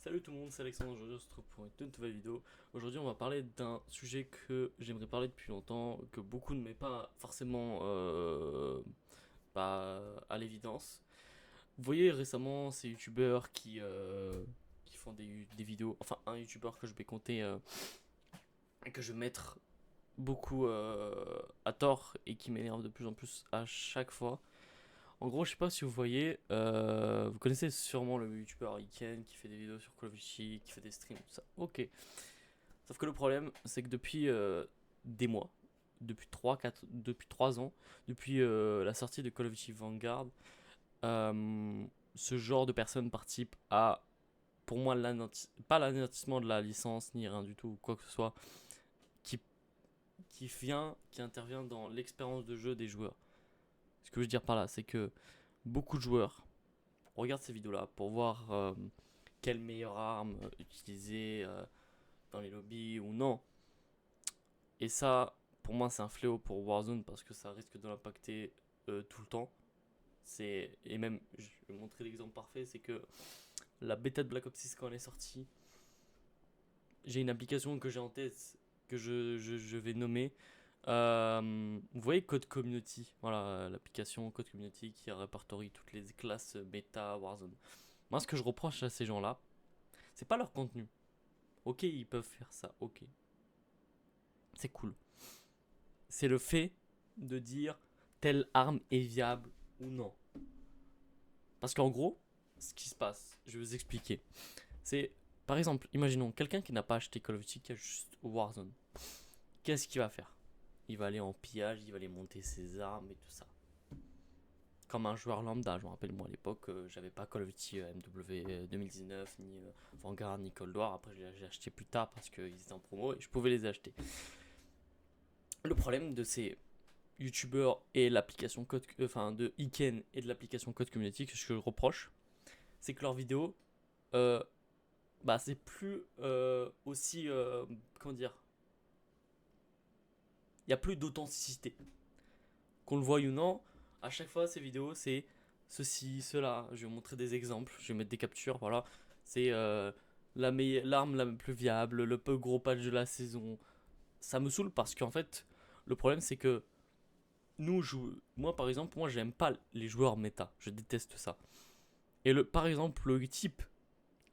Salut tout le monde, c'est Alexandre, aujourd'hui on se retrouve pour une toute nouvelle vidéo. Aujourd'hui on va parler d'un sujet que j'aimerais parler depuis longtemps, que beaucoup ne mettent pas forcément à l'évidence. Vous voyez récemment ces youtubeurs qui font des vidéos, enfin un youtubeur que je vais compter et que je vais mettre beaucoup à tort et qui m'énerve de plus en plus à chaque fois. En gros, je sais pas si vous voyez, vous connaissez sûrement le youtubeur Iken qui fait des vidéos sur Call of Duty, qui fait des streams, tout ça. Ok. Sauf que le problème, c'est que depuis des mois, depuis 3 ans, depuis la sortie de Call of Duty Vanguard, euh, ce genre de personnes participe à, pour moi, pas l'anéantissement de la licence, ni rien du tout, quoi que ce soit, qui, qui intervient dans l'expérience de jeu des joueurs. Ce que je veux dire par là, c'est que beaucoup de joueurs regardent ces vidéos-là pour voir quelle meilleure arme utiliser dans les lobbies ou non. Et ça, pour moi, c'est un fléau pour Warzone parce que ça risque de l'impacter tout le temps. Et même, je vais montrer l'exemple parfait, c'est que la bêta de Black Ops 6 quand elle est sortie, j'ai une application que j'ai en tête que je vais nommer. Vous voyez Code Community, voilà l'application Code Community qui répertorie toutes les classes bêta Warzone. Moi, ce que je reproche à ces gens-là, c'est pas leur contenu. Ok, ils peuvent faire ça, ok, c'est cool. C'est le fait de dire telle arme est viable ou non. Parce qu'en gros, ce qui se passe, je vais vous expliquer. C'est, par exemple, imaginons quelqu'un qui n'a pas acheté Call of Duty, qui a juste Warzone. Qu'est-ce qu'il va faire? Il va aller en pillage, il va aller monter ses armes et tout ça. Comme un joueur lambda, je me rappelle moi à l'époque, j'avais pas Call of Duty MW 2019, ni Vanguard, ni Cold War. Après, j'ai acheté plus tard parce qu'ils étaient en promo et je pouvais les acheter. Le problème de ces youtubeurs et l'application Code, enfin de Iken et de l'application Code Community, que je reproche, c'est que leurs vidéos, euh, c'est plus aussi, comment dire, il y a plus d'authenticité. Qu'on le voie ou non, à chaque fois ces vidéos c'est ceci, cela. Je vais vous montrer des exemples, je vais mettre des captures, voilà. C'est l'arme la plus viable, le peu gros patch de la saison. Ça me saoule parce qu'en fait, le problème c'est que moi par exemple, moi j'aime pas les joueurs méta, je déteste ça. Et par exemple, le type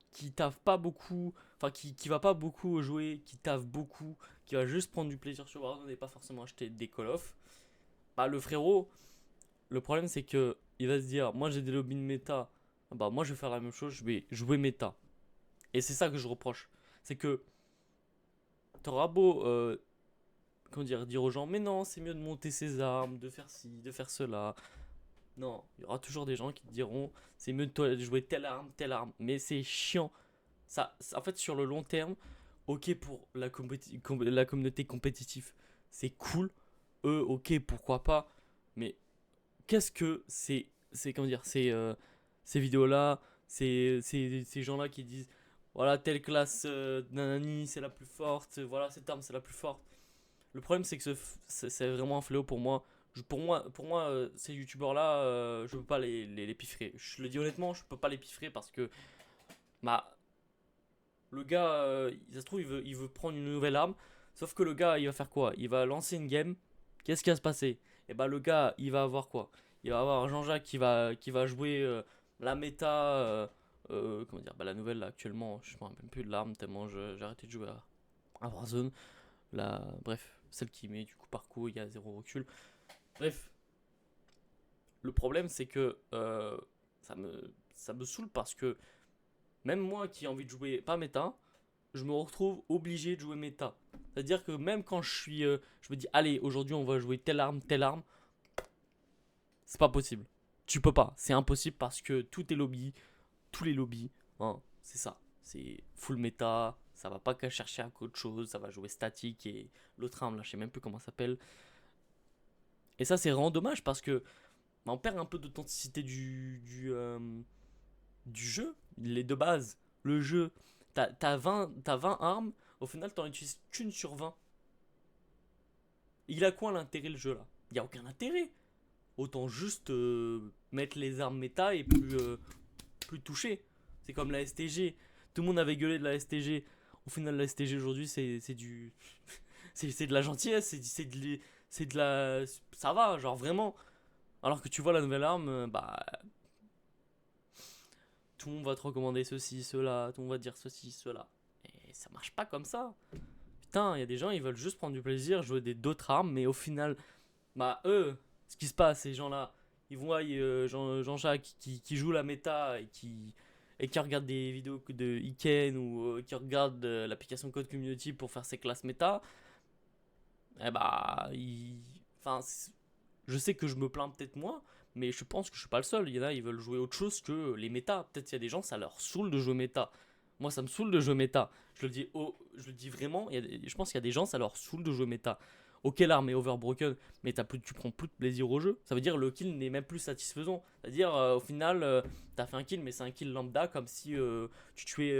qui taffe pas beaucoup, enfin qui va pas beaucoup jouer, qui taffe beaucoup, qui va juste prendre du plaisir sur Warzone et pas forcément acheter des Call of, bah le frérot, le problème c'est que il va se dire, moi j'ai des lobbies de méta, bah moi je vais faire la même chose, je vais jouer méta. Et c'est ça que je reproche, c'est que t'auras beau, comment dire aux gens, mais non, c'est mieux de monter ses armes, de faire ci, de faire cela. Non, il y aura toujours des gens qui te diront, c'est mieux de jouer telle arme, mais c'est chiant. En fait, sur le long terme, ok pour la communauté compétitive, c'est cool. Eux, ok, pourquoi pas. Mais qu'est-ce que c'est comment dire, ces vidéos-là, ces gens-là qui disent, voilà, telle classe nanani, c'est la plus forte, voilà, cette arme, c'est la plus forte. Le problème, c'est que c'est vraiment un fléau pour moi. Pour moi ces youtubeurs-là, je peux pas les piffrer. Je le dis honnêtement, je peux pas les piffrer parce que bah, le gars, ça se trouve, il veut prendre une nouvelle arme. Sauf que le gars, il va faire quoi? Il va lancer une game. Qu'est-ce qui va se passer? Et bah, le gars, il va avoir quoi? Il va avoir Jean-Jacques qui va jouer la méta. Comment dire? Bah, la nouvelle, là, actuellement, je me rappelle plus de l'arme tellement j'ai arrêté de jouer à Warzone. Bref, celle qui met du coup par coup, il y a zéro recul. Bref, le problème, c'est que ça me saoule parce que même moi qui ai envie de jouer pas méta, je me retrouve obligé de jouer méta. C'est-à-dire que même quand je me dis, allez, aujourd'hui on va jouer telle arme, c'est pas possible. Tu peux pas, c'est impossible parce que tous les lobbies, hein, c'est ça. C'est full méta, ça va pas qu'à chercher à autre chose, ça va jouer statique et l'autre arme là, je sais même plus comment ça s'appelle. Et ça, c'est vraiment dommage parce que on perd un peu d'authenticité du jeu, les deux bases. Le jeu, t'as 20 armes, au final t'en utilises qu'une sur 20. Il a quoi l'intérêt le jeu là? Il y a aucun intérêt. Autant juste mettre les armes méta et plus toucher. C'est comme la STG. Tout le monde avait gueulé de la STG. Au final, la STG aujourd'hui, c'est du. C'est de la gentillesse, c'est de la. Ça va, genre vraiment. Alors que tu vois la nouvelle arme, bah. Tout le monde va te recommander ceci, cela, tout le monde va te dire ceci, cela. Et ça marche pas comme ça. Putain, il y a des gens, ils veulent juste prendre du plaisir, jouer d'autres armes, mais au final, bah eux, ce qui se passe, ces gens-là, ils voient Jean-Jacques qui joue la méta et qui regarde des vidéos de Iken ou qui regarde l'application Code Community pour faire ses classes méta. Eh bah, enfin, je sais que je me plains peut-être moi, mais je pense que je suis pas le seul. Il y en a, ils veulent jouer autre chose que les méta. Peut-être qu'il y a des gens, ça leur saoule de jouer méta. Moi, ça me saoule de jouer méta. Je le dis vraiment. Je pense qu'il y a des gens, ça leur saoule de jouer méta. Ok, l'arme est overbroken, mais tu prends plus de plaisir au jeu. Ça veut dire le kill n'est même plus satisfaisant. C'est-à-dire, au final, t'as fait un kill, mais c'est un kill lambda, comme si tu tuais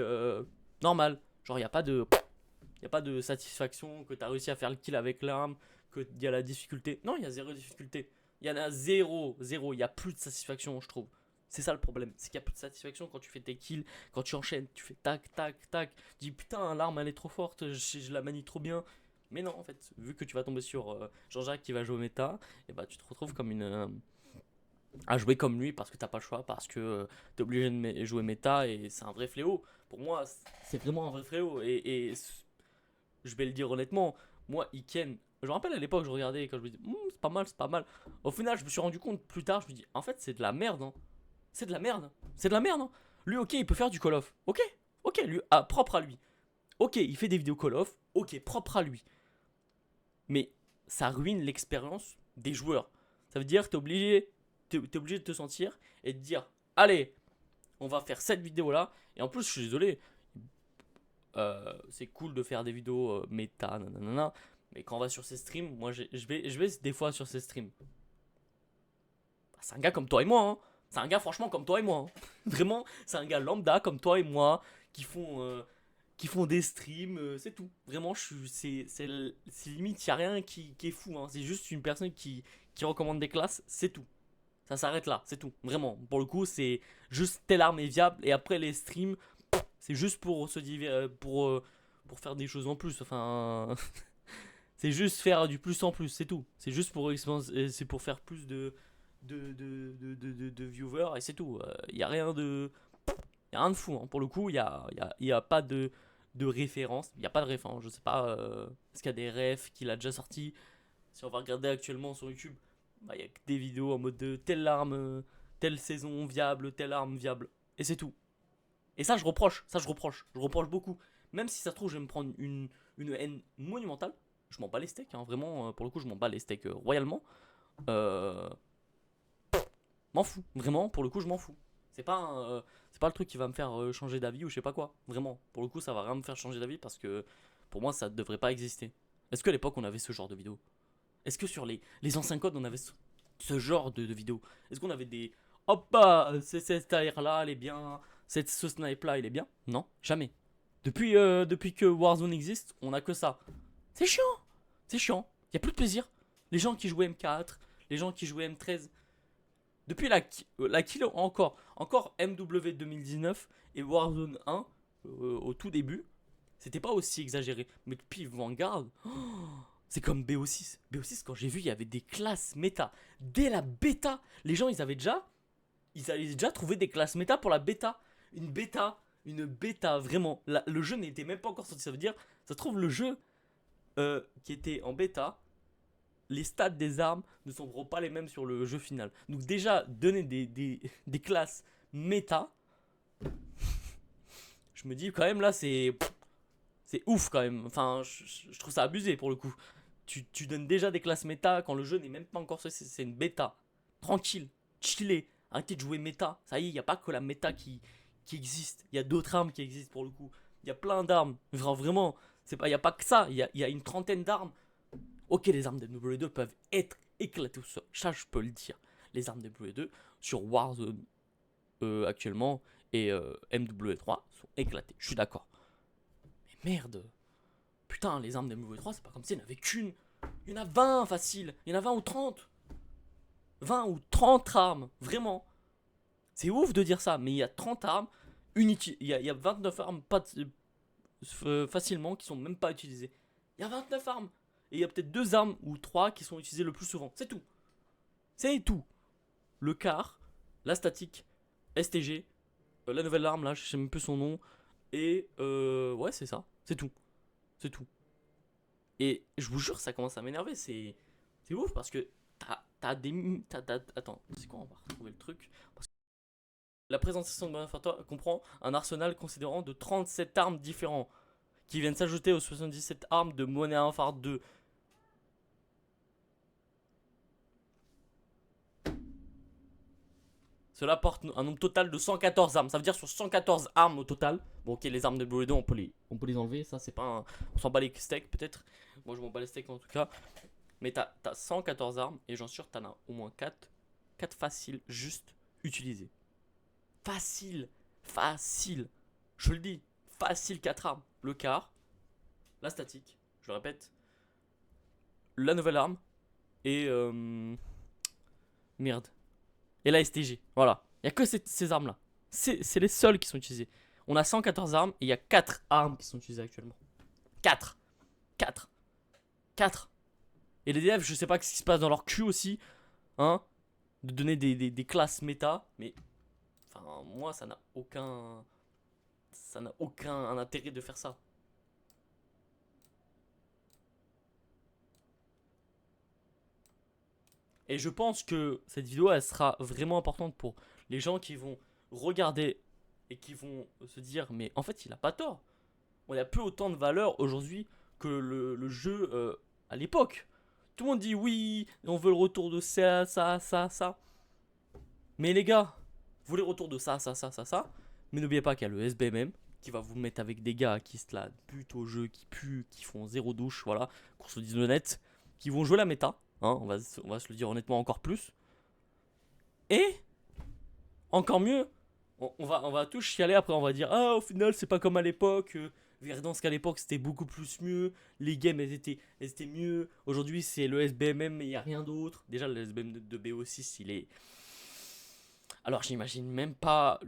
normal. Genre, y a pas de satisfaction que t'as réussi à faire le kill avec l'arme, qu'il y a la difficulté. Non, il y a zéro difficulté. Il y en a zéro, zéro. Il n'y a plus de satisfaction, je trouve. C'est ça le problème. C'est qu'il n'y a plus de satisfaction quand tu fais tes kills, quand tu enchaînes, tu fais tac, tac, tac. Tu dis putain, l'arme elle est trop forte, je la manie trop bien. Mais non, en fait, vu que tu vas tomber sur Jean-Jacques qui va jouer méta, et bah tu te retrouves comme à jouer comme lui parce que t'as pas le choix, parce que t'es obligé de jouer méta et c'est un vrai fléau. Pour moi, c'est vraiment un vrai fléau. Et je vais le dire honnêtement, moi, Iken, je me rappelle à l'époque, je regardais quand je me disais, c'est pas mal, c'est pas mal. Au final, je me suis rendu compte plus tard, je me dis, en fait, c'est de la merde. Hein. C'est de la merde. C'est de la merde. Hein. Lui, ok, il peut faire du Call of. Ok, ok, lui, propre à lui. Ok, il fait des vidéos Call of. Ok, propre à lui. Mais ça ruine l'expérience des joueurs. Ça veut dire que t'es obligé de te sentir et de dire, allez, on va faire cette vidéo là. Et en plus, je suis désolé, c'est cool de faire des vidéos méta, nanana. Mais quand on va sur ses streams, moi je vais des fois sur ses streams. Bah, c'est un gars comme toi et moi, hein. C'est un gars franchement comme toi et moi. Hein. Vraiment, c'est un gars lambda comme toi et moi qui font des streams, c'est tout. Vraiment, c'est limite, il n'y a rien qui est fou. Hein. C'est juste une personne qui recommande des classes, c'est tout. Ça s'arrête là, c'est tout. Vraiment, pour le coup, c'est juste telle arme est viable. Et après les streams, c'est juste pour se pour faire des choses en plus. Enfin, c'est juste faire du plus en plus, c'est tout. C'est juste c'est pour faire plus de viewers et c'est tout. Il n'y a rien de. Y a rien de fou. Hein. Pour le coup, y a pas de référence. Il n'y a pas de référence. Je sais pas. Est-ce qu'il y a des refs qu'il a déjà sorti. Si on va regarder actuellement sur YouTube, bah, il y a que des vidéos en mode de telle arme, telle saison viable, telle arme viable. Et c'est tout. Et ça, je reproche. Ça, je reproche. Je reproche beaucoup. Même si ça se trouve, je vais me prendre une haine monumentale. Je m'en bats les steaks. Hein. Vraiment, pour le coup, je m'en bats les steaks royalement. Euh, m'en fous. Vraiment, pour le coup, je m'en fous. C'est pas le truc qui va me faire changer d'avis ou je sais pas quoi. Vraiment. Pour le coup, ça va rien me faire changer d'avis parce que pour moi, ça devrait pas exister. Est-ce qu'à l'époque, on avait ce genre de vidéo? Est-ce que sur les anciens codes, on avait ce genre de vidéo? Est-ce qu'on avait des. Hop, bah, cette AR là, elle est bien. Ce snipe là, il est bien? Non, jamais. Depuis que Warzone existe, on a que ça. C'est chiant. C'est chiant. Y a plus de plaisir. Les gens qui jouaient M4, les gens qui jouaient M13. Depuis la kill encore MW 2019 et Warzone 1 au tout début, c'était pas aussi exagéré. Mais depuis Vanguard, c'est comme BO6. BO6, quand j'ai vu, il y avait des classes méta. Dès la bêta, les gens, ils avaient déjà trouvé des classes méta pour la bêta. Une bêta, vraiment. Le jeu n'était même pas encore sorti. Ça veut dire, ça se trouve, le jeu qui était en bêta, les stats des armes ne seront pas les mêmes sur le jeu final. Donc déjà, donner des classes méta, je me dis quand même là, c'est ouf quand même. Enfin, je trouve ça abusé pour le coup. Tu donnes déjà des classes méta quand le jeu n'est même pas encore sorti. C'est une bêta. Tranquille, chillé. Arrêtez de jouer méta. Ça y est, il n'y a pas que la méta qui existe. Il y a d'autres armes qui existent pour le coup. Il y a plein d'armes. Vraiment, il n'y a pas que ça. Il y a une trentaine d'armes. Ok, les armes MW2 peuvent être éclatées au sol. Ça, je peux le dire. Les armes MW2 sur Warzone actuellement et MW3 sont éclatées. Je suis d'accord. Mais merde. Putain, les armes MW3, c'est pas comme s'il n'y en avait qu'une. Il y en a 20 facile. Il y en a 20 ou 30. 20 ou 30 armes. Vraiment. C'est ouf de dire ça, mais il y a 30 armes. il y a 29 armes facilement qui sont même pas utilisées. Il y a 29 armes. Et il y a peut-être 2 armes ou 3 qui sont utilisées le plus souvent. C'est tout. C'est tout. Le car, la statique, STG, la nouvelle arme là, je sais même plus son nom. Et ouais, c'est ça. C'est tout. C'est tout. Et je vous jure, ça commence à m'énerver. C'est ouf parce que t'as des. Attends, c'est quoi? On va retrouver le truc. Parce que la présentation de Bonafide comprend un arsenal considérant de 37 armes différents qui viennent s'ajouter aux 77 armes de Modern Warfare 2. Cela porte un nombre total de 114 armes. Ça veut dire sur 114 armes au total. Bon, ok, les armes de Blue 2, on peut les enlever. Ça, c'est pas un. On s'en bat les steaks, peut-être. Moi, je m'en bats les steaks en tout cas. Mais t'as 114 armes. Et j'en suis sûr, t'en as au moins 4. 4 faciles, juste utilisées. Facile. Facile. Je le dis. Facile 4 armes. Le car. La statique. Je le répète. La nouvelle arme. Et. Merde. Et la STG. Voilà. Il n'y a que ces armes-là. C'est les seules qui sont utilisées. On a 114 armes et il y a 4 armes qui sont utilisées actuellement. 4. 4. 4. Et les devs, je sais pas ce qui se passe dans leur cul aussi. Hein. De donner des classes méta. Mais. Enfin, moi, ça n'a aucun. Ça n'a aucun intérêt de faire ça. Et je pense que cette vidéo, elle sera vraiment importante pour les gens qui vont regarder et qui vont se dire, mais en fait, il a pas tort. On n'a plus autant de valeur aujourd'hui que le jeu à l'époque. Tout le monde dit oui, on veut le retour de ça, ça, ça, ça. Mais les gars, vous voulez le retour de ça, ça, ça, ça, ça. Mais n'oubliez pas qu'il y a le SBMM qui va vous mettre avec des gars qui se la butent au jeu, qui puent, qui font zéro douche, voilà, qu'on se dise honnête, qui vont jouer la méta. Hein, on va se le dire honnêtement encore plus. Et, encore mieux, on va tous chialer après, on va dire ah, au final, c'est pas comme à l'époque. Verdansk qu'à l'époque, c'était beaucoup plus mieux. Les games, elles étaient mieux. Aujourd'hui, c'est le SBMM, mais il n'y a rien d'autre. Déjà, le SBM de BO6, il est. Alors, j'imagine même pas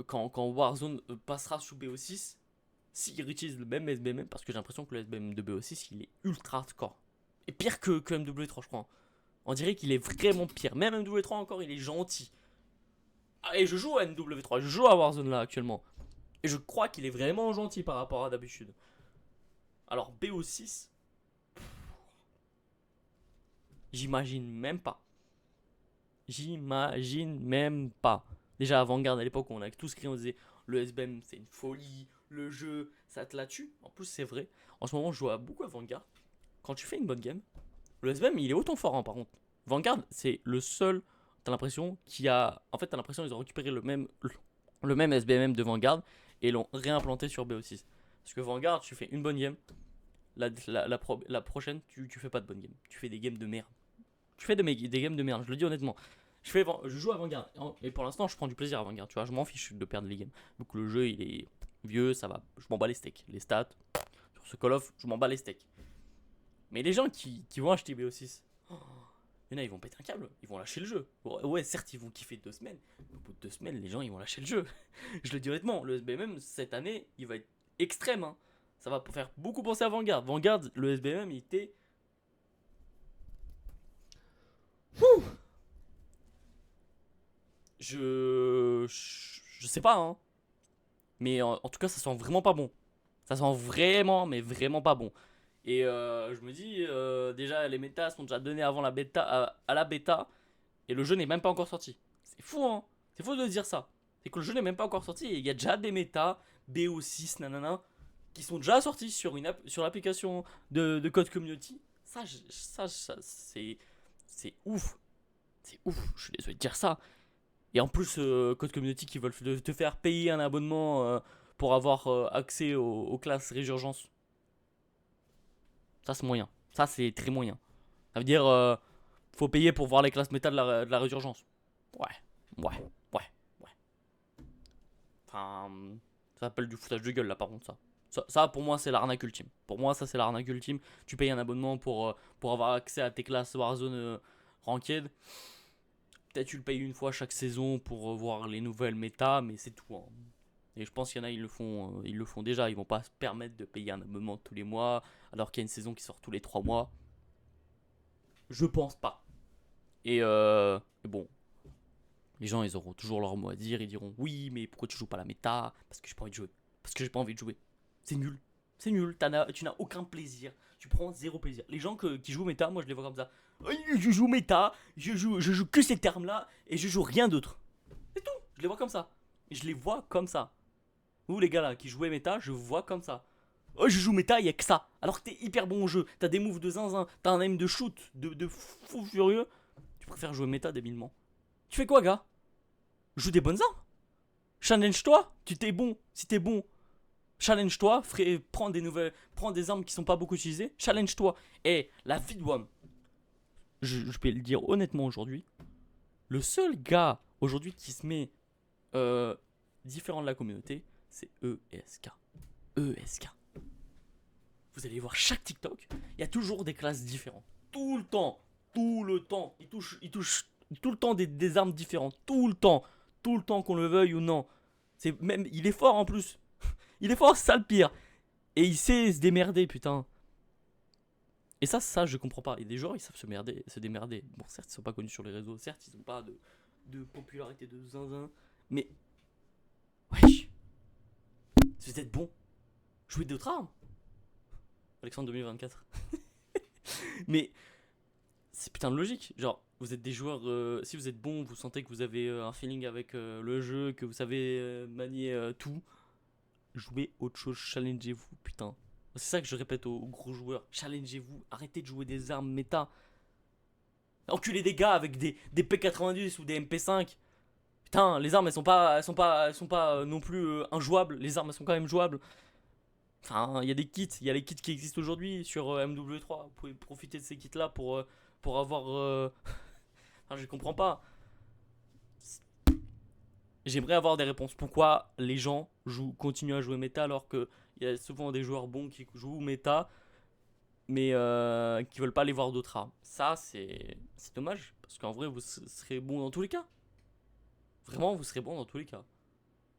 quand Warzone passera sous BO6, s'il réutilise le même SBMM, parce que j'ai l'impression que le SBM de BO6, il est ultra hardcore. Et pire que MW3, je crois. On dirait qu'il est vraiment pire. Même MW3 encore, il est gentil. Ah, et je joue à MW3, je joue à Warzone là actuellement. Et je crois qu'il est vraiment gentil par rapport à d'habitude. Alors BO6, j'imagine même pas. J'imagine même pas. Déjà à Vanguard à l'époque, on a tous crié, on disait le SBM c'est une folie, le jeu ça te la tue. En plus c'est vrai. En ce moment je joue beaucoup à Vanguard. Quand tu fais une bonne game, le SBM il est autant fort hein, par contre. Vanguard c'est le seul, t'as l'impression qui a. En fait t'as l'impression qu'ils ont récupéré le même SBMM de Vanguard et l'ont réimplanté sur BO6. Parce que Vanguard tu fais une bonne game, la prochaine tu fais pas de bonne game. Tu fais des games de merde. Tu fais des games de merde, je le dis honnêtement. Je joue à Vanguard et pour l'instant je prends du plaisir à Vanguard, tu vois, je m'en fiche de perdre les games. Donc le jeu il est vieux, ça va, je m'en bats les steaks. Les stats, sur ce Call of, je m'en bats les steaks. Mais les gens qui vont acheter BO6, oh, il y en a, ils vont péter un câble, ils vont lâcher le jeu. Ouais, certes, ils vont kiffer 2 semaines. Au bout de 2 semaines, les gens ils vont lâcher le jeu. Je le dis honnêtement, le SBMM cette année, il va être extrême. Hein. Ça va faire beaucoup penser à Vanguard. Vanguard, le SBMM, il était. Ouh. Je sais pas, hein. Mais en tout cas, ça sent vraiment pas bon. Ça sent vraiment, mais vraiment pas bon. Et je me dis, déjà, les métas sont déjà données avant la bêta, à la bêta. Et le jeu n'est même pas encore sorti. C'est fou, hein. C'est fou de dire ça. C'est que le jeu n'est même pas encore sorti. Et il y a déjà des métas, BO6, nanana, qui sont déjà sortis sur l'application de Code Community. C'est ouf. C'est ouf. Je suis désolé de dire ça. Et en plus, Code Community qui veulent te faire payer un abonnement pour avoir accès aux classes résurgence. Ça, c'est moyen. Ça, c'est très moyen. Ça veut dire, faut payer pour voir les classes méta de la résurgence. Ouais, ouais, ouais, ouais. Enfin, ça s'appelle du foutage de gueule, là, par contre, ça. Ça, pour moi, c'est l'arnaque ultime. Pour moi, ça, c'est l'arnaque ultime. Tu payes un abonnement pour avoir accès à tes classes Warzone Ranked. Peut-être tu le payes une fois chaque saison pour voir les nouvelles méta, mais c'est tout. Hein. Et je pense qu'il y en a, ils le font déjà. Ils vont pas se permettre de payer un abonnement tous les mois alors qu'il y a une saison qui sort tous les 3 mois. Je pense pas. Et bon, les gens, ils auront toujours leur mot à dire. Ils diront oui, mais pourquoi tu joues pas la méta? Parce que j'ai pas envie de jouer. Parce que j'ai pas envie de jouer. C'est nul. C'est nul. Tu n'as aucun plaisir. Tu prends zéro plaisir. Les gens qui jouent méta, moi je les vois comme ça. Je joue méta, je joue que ces termes-là et je joue rien d'autre. C'est tout. Je les vois comme ça. Je les vois comme ça. Vous les gars là qui jouaient méta, je vous vois comme ça. Oh, je joue méta, il y a que ça. Alors que t'es hyper bon au jeu. T'as des moves de zinzin. T'as un aim de shoot de fou furieux. Tu préfères jouer méta débilement. Tu fais quoi, gars? Joue des bonnes armes. Challenge-toi. Tu t'es bon. Si t'es bon, challenge-toi. Prends des armes qui sont pas beaucoup utilisées. Challenge-toi. Et la vie de WAM. Je peux le dire honnêtement aujourd'hui. Le seul gars aujourd'hui qui se met différent de la communauté, c'est ESK. ESK. Vous allez voir chaque TikTok, il y a toujours des classes différentes. Tout le temps. Tout le temps. Il touche tout le temps des armes différentes. Tout le temps. Tout le temps qu'on le veuille ou non. Il est fort en plus. Il est fort, c'est ça le pire. Et il sait se démerder, putain. Et ça, je comprends pas. Et des joueurs, ils savent se démerder. Bon, certes, ils sont pas connus sur les réseaux. Certes, ils ont pas de popularité de zinzin. Mais, wesh. Si vous êtes bon, jouez d'autres armes. Alexandre 2024. Mais, c'est putain de logique. Genre, vous êtes des joueurs. Si vous êtes bon, vous sentez que vous avez un feeling avec le jeu, que vous savez manier tout. Jouez autre chose, challengez-vous, putain. C'est ça que je répète aux gros joueurs. Challengez-vous, arrêtez de jouer des armes méta. Enculez des gars avec des P90 ou des MP5. Putain, les armes elles sont pas non plus injouables. Les armes elles sont quand même jouables. Enfin, il y a les kits qui existent aujourd'hui sur MW3. Vous pouvez profiter de ces kits là pour avoir. Enfin, je comprends pas. J'aimerais avoir des réponses. Pourquoi les gens continuent à jouer méta alors qu'il y a souvent des joueurs bons qui jouent méta mais qui veulent pas aller voir d'autres armes. Ça, c'est dommage parce qu'en vrai, vous serez bon dans tous les cas. Vraiment, vous serez bon dans tous les cas.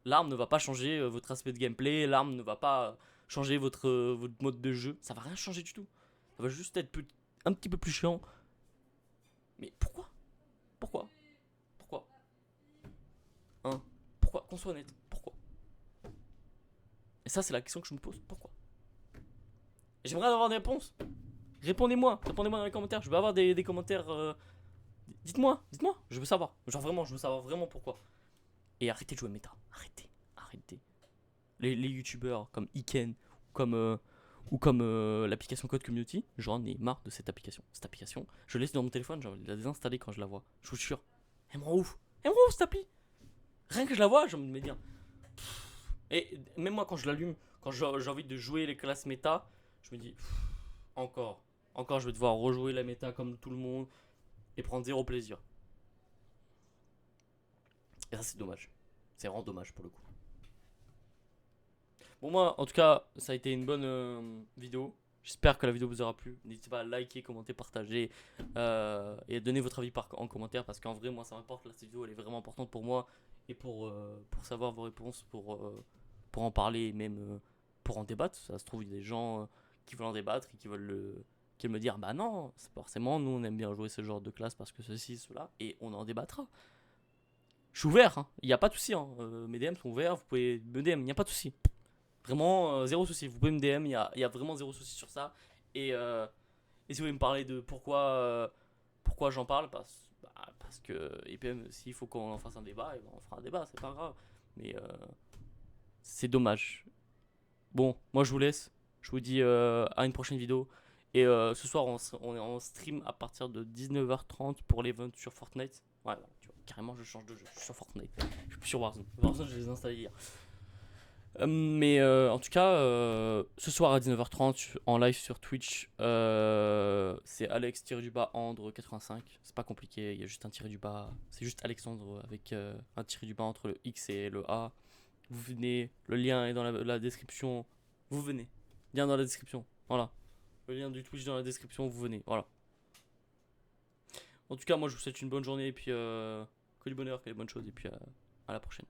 L'arme ne va pas changer votre aspect de gameplay. L'arme ne va pas changer votre mode de jeu. Ça va rien changer du tout. Ça va juste être un petit peu plus chiant. Mais pourquoi? Pourquoi? Pourquoi? Hein? Pourquoi? Qu'on soit honnête. Pourquoi? Et ça, c'est la question que je me pose. Pourquoi? Et j'aimerais avoir des réponses. Répondez-moi dans les commentaires. Je veux avoir des commentaires. Dites-moi. Je veux savoir. Genre vraiment, je veux savoir vraiment pourquoi. Et arrêtez de jouer méta. Arrêtez. Les youtubeurs comme Iken ou comme l'application Code Community, j'en ai marre de cette application. Cette application, je laisse dans mon téléphone, genre la désinstaller quand je la vois. Je vous jure. Elle me rend ouf. Cette appli. Rien que je la vois, je me dis. Et même moi quand je l'allume, quand j'ai envie de jouer les classes méta, je me dis encore je vais devoir rejouer la méta comme tout le monde et prendre zéro plaisir. Et ça c'est dommage. C'est vraiment dommage pour le coup. Bon moi en tout cas ça a été une bonne vidéo. J'espère que la vidéo vous aura plu. N'hésitez pas à liker, commenter, partager et à donner votre avis en commentaire parce qu'en vrai moi ça m'importe. Cette vidéo elle est vraiment importante pour moi et pour savoir vos réponses, pour en parler et même pour en débattre. Ça se trouve il y a des gens qui veulent en débattre et qui veulent me dire bah non, c'est forcément nous on aime bien jouer ce genre de classe parce que ceci, cela et on en débattra. Je suis ouvert, hein. Il n'y a pas de souci. Hein. Mes DM sont ouverts, vous pouvez me DM, il n'y a pas de souci. Vraiment, zéro souci. Vous pouvez me DM, il y a vraiment zéro souci sur ça. Et si vous voulez me parler de pourquoi j'en parle, parce que EPM, s'il faut qu'on en fasse un débat, on fera un débat, c'est pas grave. Mais c'est dommage. Bon, moi je vous laisse. Je vous dis à une prochaine vidéo. Et ce soir, on est en stream à partir de 19h30 pour l'event sur Fortnite. Ouais, tu vois, carrément, je change de jeu. Je suis sur Fortnite. Je suis plus sur Warzone. Warzone, je les ai installés hier. Mais en tout cas, ce soir à 19h30 en live sur Twitch, c'est Alex-Andre85. C'est pas compliqué, il y a juste un tiré du bas. C'est juste Alexandre avec un tiré du bas entre le X et le A. Vous venez, le lien est dans la description. Vous venez, lien dans la description. Voilà, le lien du Twitch dans la description. Vous venez, voilà. En tout cas, moi je vous souhaite une bonne journée et puis que du bonheur, que des bonnes choses et puis à la prochaine.